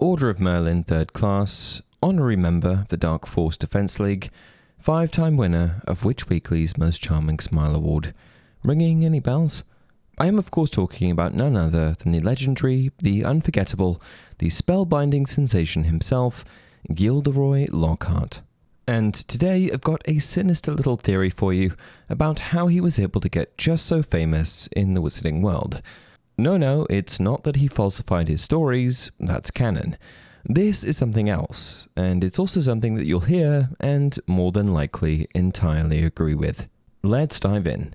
Order of Merlin 3rd Class, Honorary Member of the Dark Force Defense League, 5-time winner of Witch Weekly's Most Charming Smile Award. Ringing any bells? I am of course talking about none other than the legendary, the unforgettable, the spellbinding sensation himself, Gilderoy Lockhart. And today I've got a sinister little theory for you about how he was able to get just so famous in the wizarding world. No, it's not that he falsified his stories, that's canon. This is something else, and it's also something that you'll hear and more than likely entirely agree with. Let's dive in.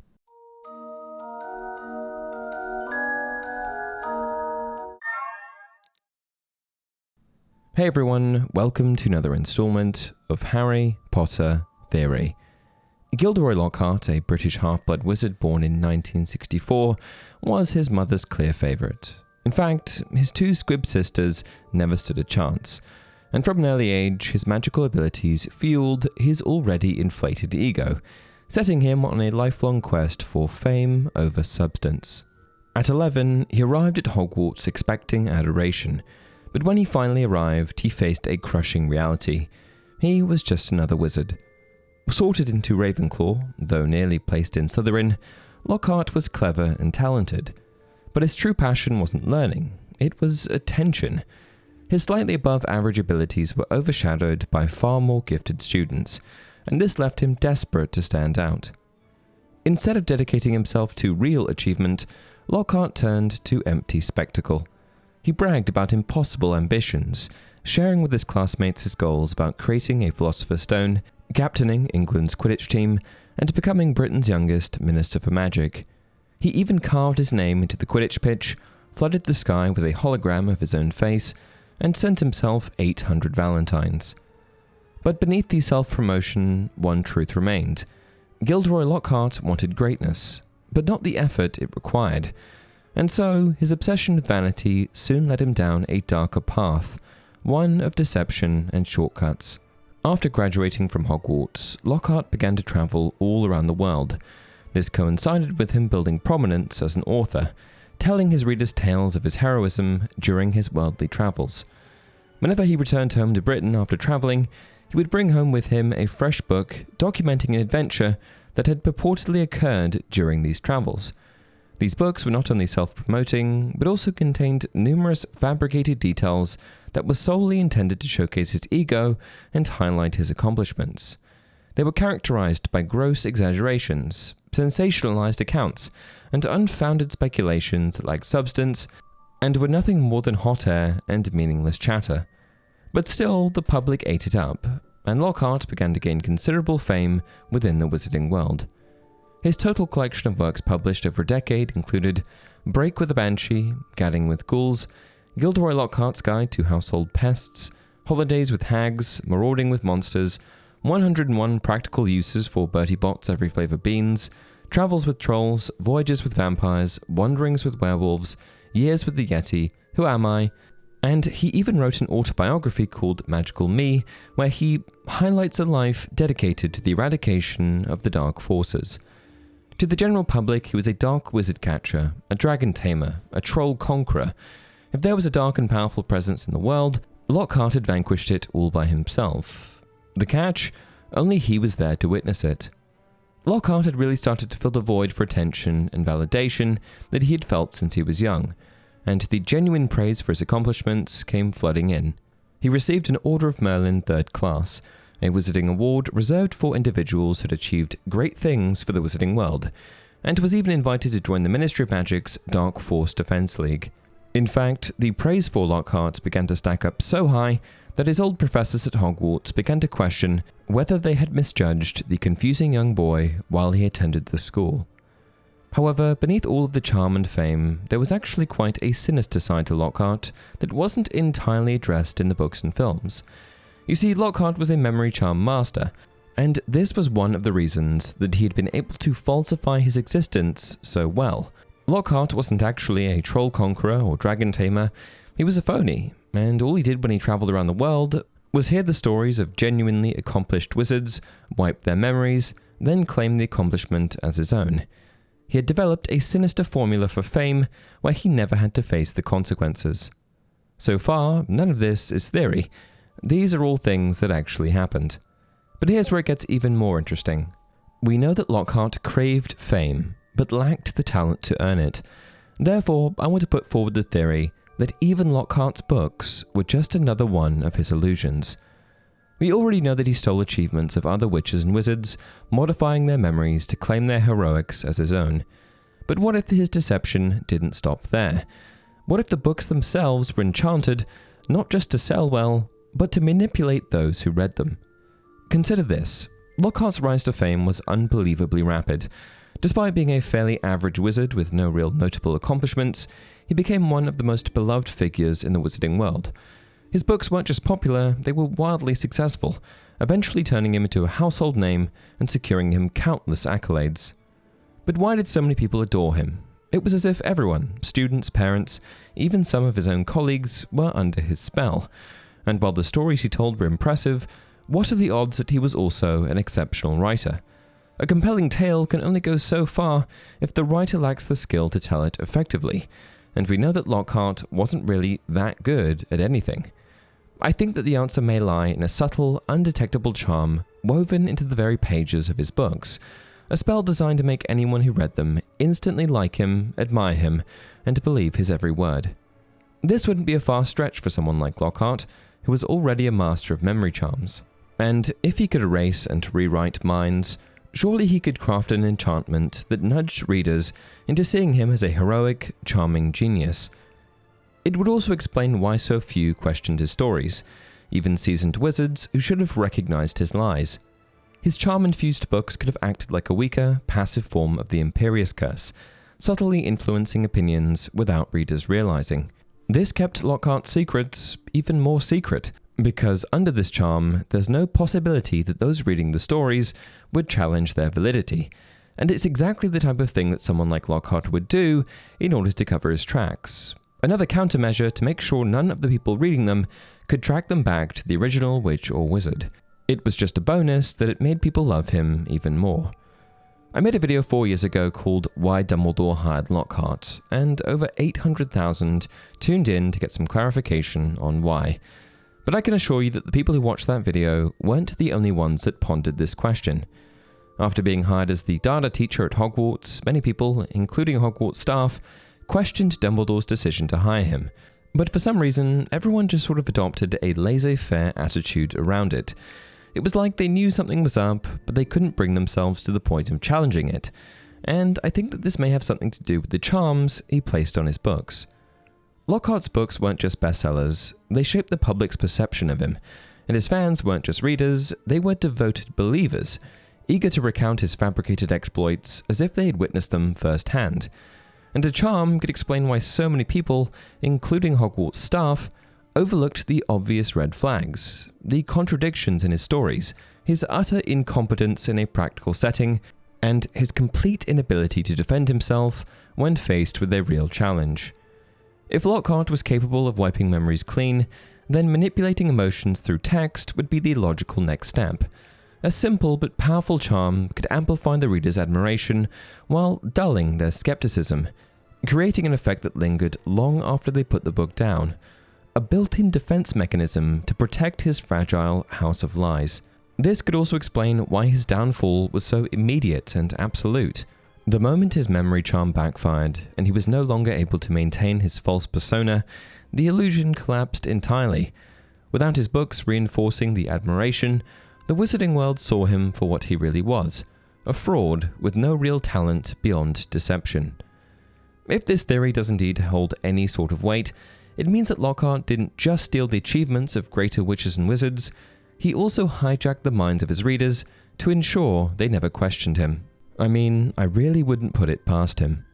Hey everyone, welcome to another installment of Harry Potter Theory. Gilderoy Lockhart, a British half-blood wizard born in 1964, was his mother's clear favourite. In fact, his two squib sisters never stood a chance, and from an early age, his magical abilities fueled his already inflated ego, setting him on a lifelong quest for fame over substance. At 11, he arrived at Hogwarts expecting adoration, but when he finally arrived, he faced a crushing reality. He was just another wizard. Sorted into Ravenclaw, though nearly placed in Slytherin, Lockhart was clever and talented. But his true passion wasn't learning, it was attention. His slightly above average abilities were overshadowed by far more gifted students, and this left him desperate to stand out. Instead of dedicating himself to real achievement, Lockhart turned to empty spectacle. He bragged about impossible ambitions, sharing with his classmates his goals about creating a Philosopher's Stone, captaining England's Quidditch team, and becoming Britain's youngest Minister for Magic. He even carved his name into the Quidditch pitch, flooded the sky with a hologram of his own face, and sent himself 800 valentines. But beneath the self-promotion, one truth remained. Gilderoy Lockhart wanted greatness, but not the effort it required. And so, his obsession with vanity soon led him down a darker path, one of deception and shortcuts. After graduating from Hogwarts, Lockhart began to travel all around the world. This coincided with him building prominence as an author, telling his readers tales of his heroism during his worldly travels. Whenever he returned home to Britain after traveling, he would bring home with him a fresh book documenting an adventure that had purportedly occurred during these travels. These books were not only self-promoting, but also contained numerous fabricated details that were solely intended to showcase his ego and highlight his accomplishments. They were characterized by gross exaggerations, sensationalized accounts, and unfounded speculations that lacked substance, and were nothing more than hot air and meaningless chatter. But still, the public ate it up, and Lockhart began to gain considerable fame within the wizarding world. His total collection of works published over a decade included Break with the Banshee, Gadding with Ghouls, Gilderoy Lockhart's Guide to Household Pests, Holidays with Hags, Marauding with Monsters, 101 Practical Uses for Bertie Bott's Every Flavor Beans, Travels with Trolls, Voyages with Vampires, Wanderings with Werewolves, Years with the Yeti, Who Am I? And he even wrote an autobiography called Magical Me, where he highlights a life dedicated to the eradication of the dark forces. To the general public, he was a dark wizard catcher, a dragon tamer, a troll conqueror. If there was a dark and powerful presence in the world, Lockhart had vanquished it all by himself. The catch? Only he was there to witness it. Lockhart had really started to fill the void for attention and validation that he had felt since he was young, and the genuine praise for his accomplishments came flooding in. He received an Order of Merlin 3rd Class, a wizarding award reserved for individuals who had achieved great things for the wizarding world, and was even invited to join the Ministry of Magic's Dark Force Defense League. In fact, the praise for Lockhart began to stack up so high that his old professors at Hogwarts began to question whether they had misjudged the confusing young boy while he attended the school. However, beneath all of the charm and fame, there was actually quite a sinister side to Lockhart that wasn't entirely addressed in the books and films. You see, Lockhart was a memory charm master, and this was one of the reasons that he had been able to falsify his existence so well. Lockhart wasn't actually a troll conqueror or dragon tamer, he was a phony, and all he did when he travelled around the world was hear the stories of genuinely accomplished wizards, wipe their memories, then claim the accomplishment as his own. He had developed a sinister formula for fame where he never had to face the consequences. So far, none of this is theory. These are all things that actually happened. But here's where it gets even more interesting. We know that Lockhart craved fame, but lacked the talent to earn it. Therefore, I want to put forward the theory that even Lockhart's books were just another one of his illusions. We already know that he stole achievements of other witches and wizards, modifying their memories to claim their heroics as his own. But what if his deception didn't stop there? What if the books themselves were enchanted, not just to sell well, but to manipulate those who read them? Consider this. Lockhart's rise to fame was unbelievably rapid. Despite being a fairly average wizard with no real notable accomplishments, he became one of the most beloved figures in the wizarding world. His books weren't just popular, they were wildly successful, eventually turning him into a household name and securing him countless accolades. But why did so many people adore him? It was as if everyone, students, parents, even some of his own colleagues, were under his spell. And while the stories he told were impressive, what are the odds that he was also an exceptional writer? A compelling tale can only go so far if the writer lacks the skill to tell it effectively, and we know that Lockhart wasn't really that good at anything. I think that the answer may lie in a subtle, undetectable charm woven into the very pages of his books, a spell designed to make anyone who read them instantly like him, admire him, and believe his every word. This wouldn't be a far stretch for someone like Lockhart, who was already a master of memory charms. And if he could erase and rewrite minds, surely he could craft an enchantment that nudged readers into seeing him as a heroic, charming genius. It would also explain why so few questioned his stories, even seasoned wizards who should have recognized his lies. His charm-infused books could have acted like a weaker, passive form of the Imperious Curse, subtly influencing opinions without readers realizing. This kept Lockhart's secrets even more secret, because under this charm, there's no possibility that those reading the stories would challenge their validity. And it's exactly the type of thing that someone like Lockhart would do in order to cover his tracks. Another countermeasure to make sure none of the people reading them could track them back to the original witch or wizard. It was just a bonus that it made people love him even more. I made a video 4 years ago called Why Dumbledore Hired Lockhart, and over 800,000 tuned in to get some clarification on why. But I can assure you that the people who watched that video weren't the only ones that pondered this question. After being hired as the data teacher at Hogwarts, many people, including Hogwarts staff, questioned Dumbledore's decision to hire him. But for some reason, everyone just sort of adopted a laissez-faire attitude around it. It was like they knew something was up, but they couldn't bring themselves to the point of challenging it. And I think that this may have something to do with the charms he placed on his books. Lockhart's books weren't just bestsellers, they shaped the public's perception of him. And his fans weren't just readers, they were devoted believers, eager to recount his fabricated exploits as if they had witnessed them firsthand. And a charm could explain why so many people, including Hogwarts staff, overlooked the obvious red flags, the contradictions in his stories, his utter incompetence in a practical setting, and his complete inability to defend himself when faced with a real challenge. If Lockhart was capable of wiping memories clean, then manipulating emotions through text would be the logical next step. A simple but powerful charm could amplify the reader's admiration while dulling their skepticism, creating an effect that lingered long after they put the book down. A built-in defense mechanism to protect his fragile house of lies. This could also explain why his downfall was so immediate and absolute. The moment his memory charm backfired and he was no longer able to maintain his false persona, the illusion collapsed entirely. Without his books reinforcing the admiration, the wizarding world saw him for what he really was, a fraud with no real talent beyond deception. If this theory does indeed hold any sort of weight, it means that Lockhart didn't just steal the achievements of greater witches and wizards, he also hijacked the minds of his readers to ensure they never questioned him. I mean, I really wouldn't put it past him.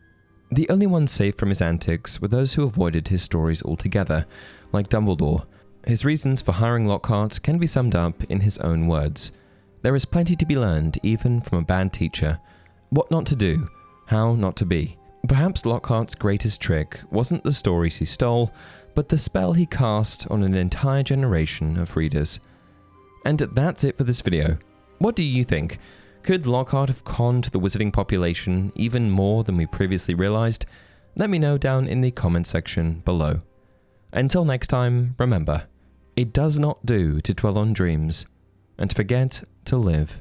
The only ones safe from his antics were those who avoided his stories altogether, like Dumbledore. His reasons for hiring Lockhart can be summed up in his own words. There is plenty to be learned even from a bad teacher. What not to do, how not to be. Perhaps Lockhart's greatest trick wasn't the stories he stole, but the spell he cast on an entire generation of readers. And that's it for this video. What do you think? Could Lockhart have conned the wizarding population even more than we previously realized? Let me know down in the comment section below. Until next time, remember, it does not do to dwell on dreams and forget to live